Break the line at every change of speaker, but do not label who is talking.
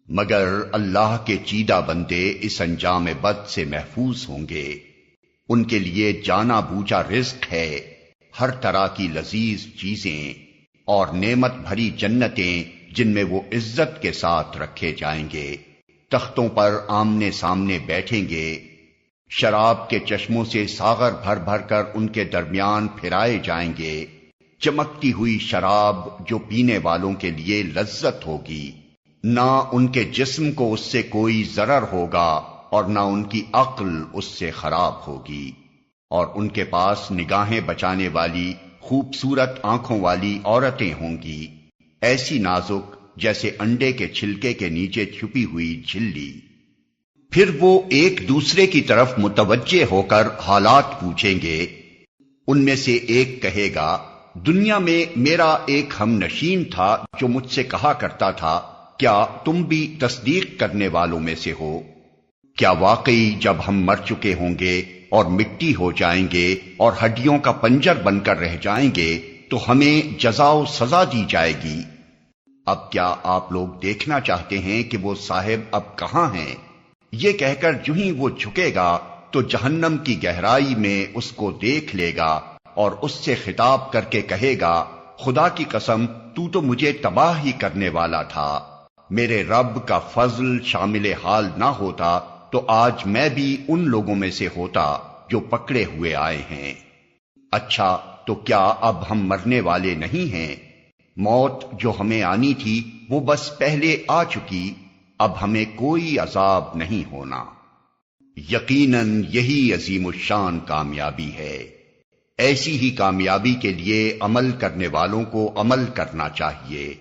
مگر اللہ کے چیدہ بندے اس انجام بد سے محفوظ ہوں گے۔ ان کے لیے جانا بوجھا رزق ہے، ہر طرح کی لذیذ چیزیں اور نعمت بھری جنتیں جن میں وہ عزت کے ساتھ رکھے جائیں گے، تختوں پر آمنے سامنے بیٹھیں گے، شراب کے چشموں سے ساغر بھر بھر کر ان کے درمیان پھرائے جائیں گے، چمکتی ہوئی شراب جو پینے والوں کے لیے لذت ہوگی، نہ ان کے جسم کو اس سے کوئی ضرر ہوگا اور نہ ان کی عقل اس سے خراب ہوگی، اور ان کے پاس نگاہیں بچانے والی خوبصورت آنکھوں والی عورتیں ہوں گی، ایسی نازک جیسے انڈے کے چھلکے کے نیچے چھپی ہوئی جھلی۔ پھر وہ ایک دوسرے کی طرف متوجہ ہو کر حالات پوچھیں گے۔ ان میں سے ایک کہے گا، دنیا میں میرا ایک ہم نشین تھا جو مجھ سے کہا کرتا تھا، کیا تم بھی تصدیق کرنے والوں میں سے ہو؟ کیا واقعی جب ہم مر چکے ہوں گے اور مٹی ہو جائیں گے اور ہڈیوں کا پنجر بن کر رہ جائیں گے تو ہمیں جزا و سزا دی جائے گی؟ اب کیا آپ لوگ دیکھنا چاہتے ہیں کہ وہ صاحب اب کہاں ہیں؟ یہ کہہ کر جو ہی وہ جھکے گا تو جہنم کی گہرائی میں اس کو دیکھ لے گا اور اس سے خطاب کر کے کہے گا، خدا کی قسم تو مجھے تباہ ہی کرنے والا تھا، میرے رب کا فضل شامل حال نہ ہوتا تو آج میں بھی ان لوگوں میں سے ہوتا جو پکڑے ہوئے آئے ہیں۔ اچھا تو کیا اب ہم مرنے والے نہیں ہیں؟ موت جو ہمیں آنی تھی وہ بس پہلے آ چکی، اب ہمیں کوئی عذاب نہیں ہونا۔ یقیناً یہی عظیم الشان کامیابی ہے۔ ایسی ہی کامیابی کے لیے عمل کرنے والوں کو عمل کرنا چاہیے۔